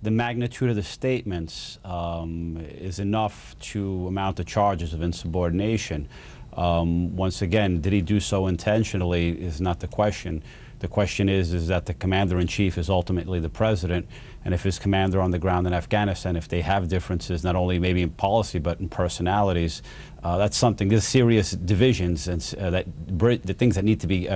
the magnitude of the statements is enough to amount to charges of insubordination. Once again, did he do so intentionally is not the question. The question is that the commander-in-chief is ultimately the president, and if his commander on the ground in Afghanistan, if they have differences not only maybe in policy but in personalities, that's something. There's serious divisions and the things that need to be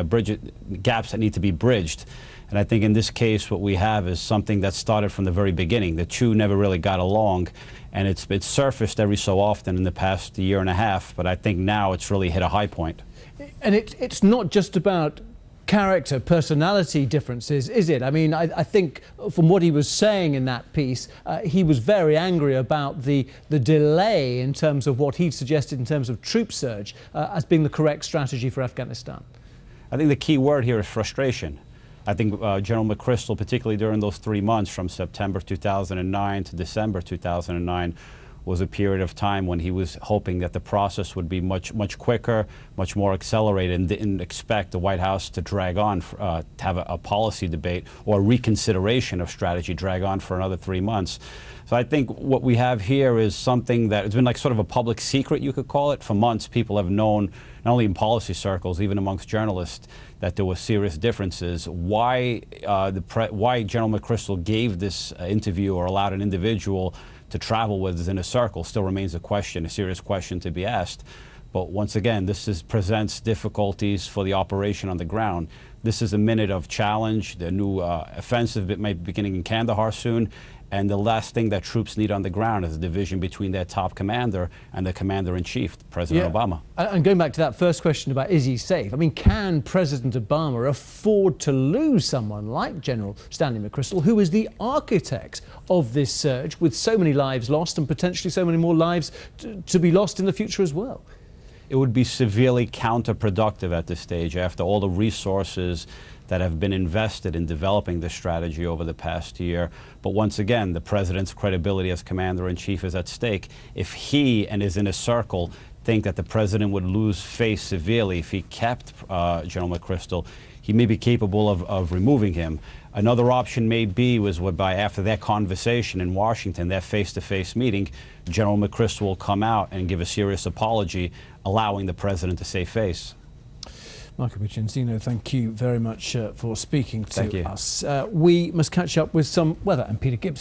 gaps that need to be bridged. And I think in this case, what we have is something that started from the very beginning. The two never really got along, and it's surfaced every so often in the past year and a half. But I think now it's really hit a high point. And it's not just about character, personality differences, is it? I mean, I think from what he was saying in that piece, he was very angry about the delay in terms of what he suggested in terms of troop surge as being the correct strategy for Afghanistan. I think the key word here is frustration. I think General McChrystal, particularly during those 3 months from September 2009 to December 2009, was a period of time when he was hoping that the process would be much quicker, much more accelerated, and didn't expect the White House to drag on, to have a policy debate or a reconsideration of strategy drag on for another 3 months. So I think what we have here is something that it's been like sort of a public secret, you could call it. For months, people have known, not only in policy circles, even amongst journalists, that there were serious differences. Why General McChrystal gave this interview or allowed an individual to travel with in a circle still remains a question, a serious question to be asked. But once again, this presents difficulties for the operation on the ground. This is a minute of challenge. The new offensive might be beginning in Kandahar soon. And the last thing that troops need on the ground is a division between their top commander and the commander-in-chief, President Obama. And going back to that first question about is he safe, I mean, can President Obama afford to lose someone like General Stanley McChrystal, who is the architect of this surge, with so many lives lost and potentially so many more lives to be lost in the future as well? It would be severely counterproductive at this stage after all the resources that have been invested in developing this strategy over the past year. But once again, the president's credibility as commander-in-chief is at stake. If he and his inner circle think that the president would lose face severely if he kept General McChrystal, he may be capable of removing him. Another option may be was whereby after that conversation in Washington, that face-to-face meeting, General McChrystal will come out and give a serious apology, allowing the president to save face. Michael Piccinzino, thank you very much for speaking to Thank you. us. We must catch up with some weather, and Peter Gibson